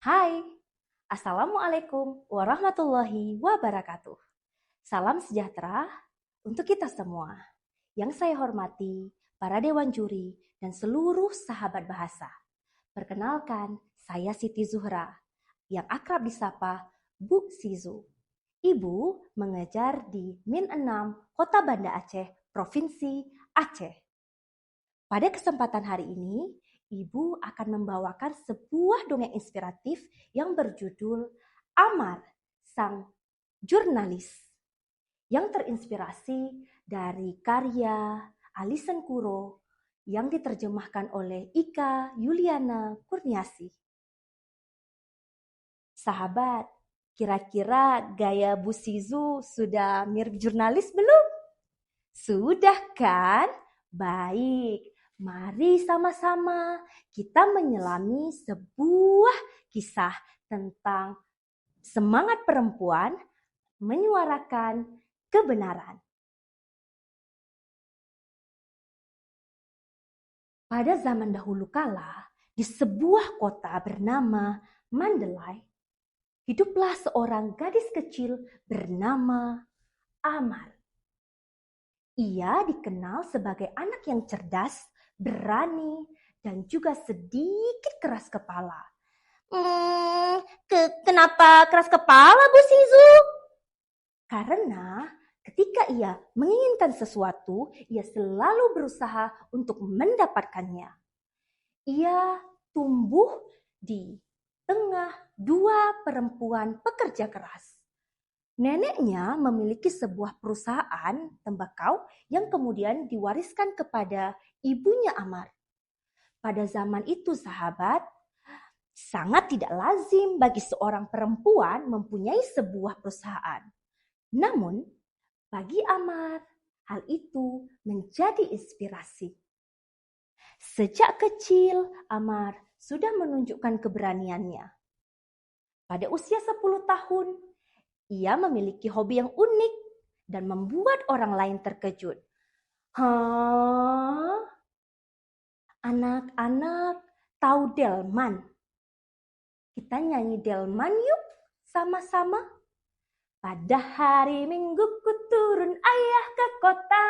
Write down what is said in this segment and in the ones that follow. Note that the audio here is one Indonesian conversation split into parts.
Hai, Assalamualaikum warahmatullahi wabarakatuh. Salam sejahtera untuk kita semua. Yang saya hormati, para dewan juri, dan seluruh sahabat bahasa. Perkenalkan, saya Siti Zuhra, yang akrab disapa Bu Sizu. Ibu mengajar di Min 6, Kota Banda Aceh, Provinsi Aceh. Pada kesempatan hari ini, Ibu akan membawakan sebuah dongeng inspiratif yang berjudul Amar, Sang Jurnalis, yang terinspirasi dari karya Alison Kuro yang diterjemahkan oleh Ika Yuliana Kurniasi. Sahabat, kira-kira gaya Bu Sizu sudah mirip jurnalis belum? Sudah kan? Baik, mari sama-sama kita menyelami sebuah kisah tentang semangat perempuan menyuarakan kebenaran. Pada zaman dahulu kala, di sebuah kota bernama Mandalay, hiduplah seorang gadis kecil bernama Amar. Ia dikenal sebagai anak yang cerdas, berani, dan juga sedikit keras kepala. Kenapa keras kepala, Bu Sizu? Karena ketika ia menginginkan sesuatu, ia selalu berusaha untuk mendapatkannya. Ia tumbuh di tengah dua perempuan pekerja keras. Neneknya memiliki sebuah perusahaan tembakau yang kemudian diwariskan kepada ibunya Amar. Pada zaman itu, sahabat, sangat tidak lazim bagi seorang perempuan mempunyai sebuah perusahaan. Namun, bagi Amar, hal itu menjadi inspirasi. Sejak kecil, Amar sudah menunjukkan keberaniannya. Pada usia 10 tahun, ia memiliki hobi yang unik dan membuat orang lain terkejut. Hah? Anak-anak tahu delman? Kita nyanyi delman yuk sama-sama. Pada hari Minggu ku turun ayah ke kota.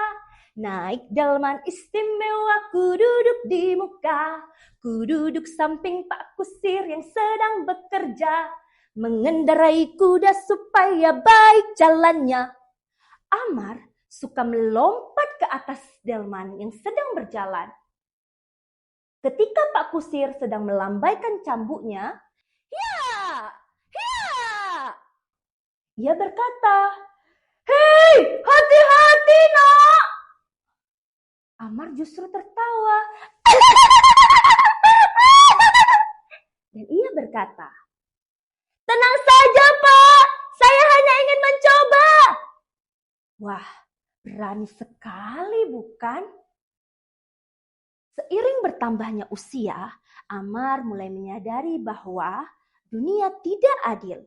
Naik delman istimewa, ku duduk di muka. Ku duduk samping Pak Kusir yang sedang bekerja. Mengendarai kuda supaya baik jalannya. Amar suka melompat ke atas delman yang sedang berjalan. Ketika Pak Kusir sedang melambaikan cambuknya, "Ya, ya!" Ia berkata, "Hei, hati-hati nak!" Amar justru tertawa. Dan ia berkata, "Tenang saja Pak, saya hanya ingin mencoba." Wah, berani sekali bukan? Seiring bertambahnya usia, Amar mulai menyadari bahwa dunia tidak adil.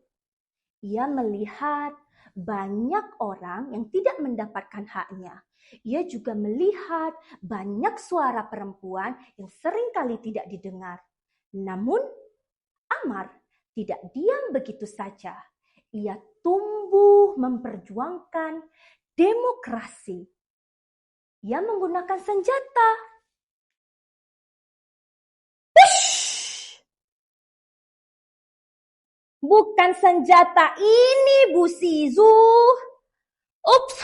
Ia melihat banyak orang yang tidak mendapatkan haknya. Ia juga melihat banyak suara perempuan yang seringkali tidak didengar. Namun, Amar tidak diam begitu saja. Ia tumbuh memperjuangkan demokrasi. Ia menggunakan senjata. Bukan senjata ini, Bu Sizu. Ups,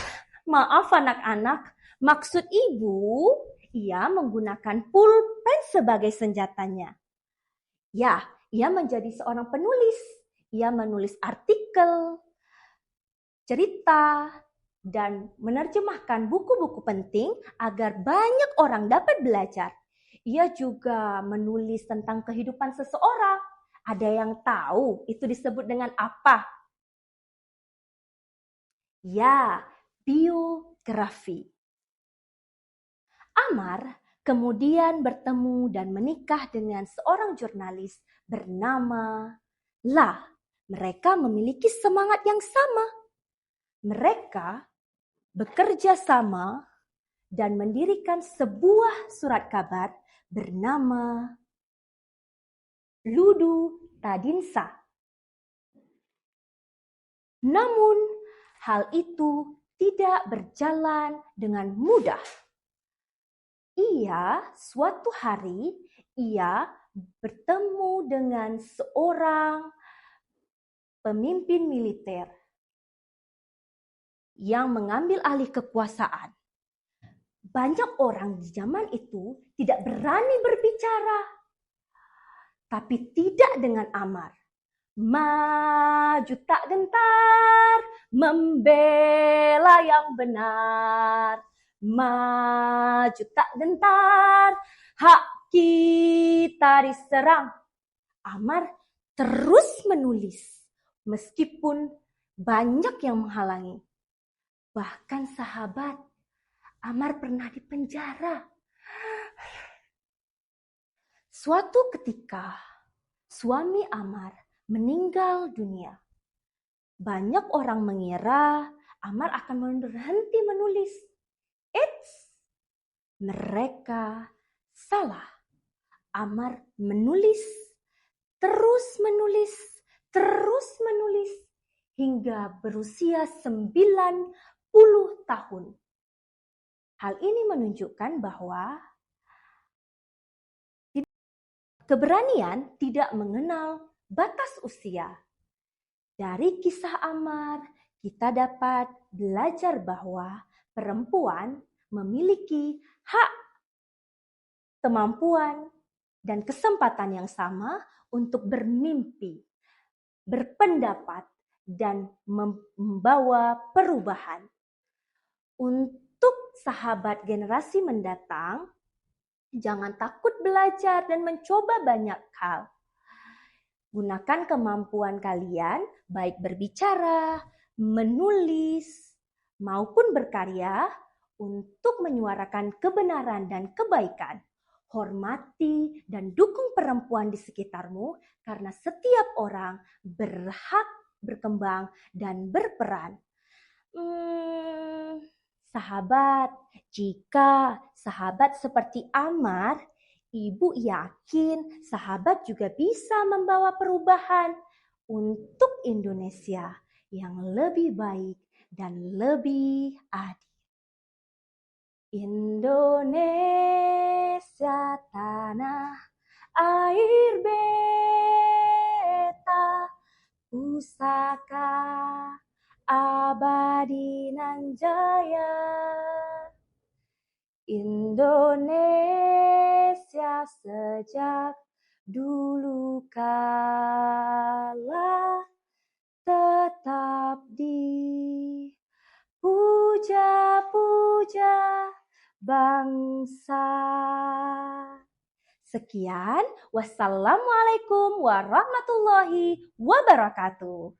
maaf anak-anak. Maksud ibu, ia menggunakan pulpen sebagai senjatanya. Ya, ia menjadi seorang penulis. Ia menulis artikel, cerita, dan menerjemahkan buku-buku penting agar banyak orang dapat belajar. Ia juga menulis tentang kehidupan seseorang. Ada yang tahu itu disebut dengan apa? Ya, biografi. Amar kemudian bertemu dan menikah dengan seorang jurnalis bernama La. Mereka memiliki semangat yang sama. Mereka bekerja sama dan mendirikan sebuah surat kabar bernama Ludu Tadinsa. Namun, hal itu tidak berjalan dengan mudah. Suatu hari, ia bertemu dengan seorang pemimpin militer yang mengambil alih kekuasaan. Banyak orang di zaman itu tidak berani berbicara, tapi tidak dengan Amar. Maju tak gentar, membela yang benar. Maju tak gentar, hak kita diserang. Amar terus menulis, meskipun banyak yang menghalangi. Bahkan sahabat, Amar pernah dipenjara. Suatu ketika, suami Amar meninggal dunia. Banyak orang mengira Amar akan berhenti menulis. Eits, mereka salah. Amar menulis, terus menulis, hingga berusia 90 tahun. Hal ini menunjukkan bahwa keberanian tidak mengenal batas usia. Dari kisah Amar, kita dapat belajar bahwa perempuan memiliki hak, kemampuan, dan kesempatan yang sama untuk bermimpi, berpendapat, dan membawa perubahan. Untuk sahabat generasi mendatang, jangan takut belajar dan mencoba banyak hal. Gunakan kemampuan kalian, baik berbicara, menulis, maupun berkarya untuk menyuarakan kebenaran dan kebaikan. Hormati dan dukung perempuan di sekitarmu karena setiap orang berhak berkembang dan berperan. Sahabat, jika sahabat seperti Amar, Ibu yakin sahabat juga bisa membawa perubahan untuk Indonesia yang lebih baik dan lebih adil. Indonesia tanah air beta, pusaka abadi nan jaya. Indonesia sejak dulu kala tetap dipuja-puja bangsa. Sekian, wassalamualaikum warahmatullahi wabarakatuh.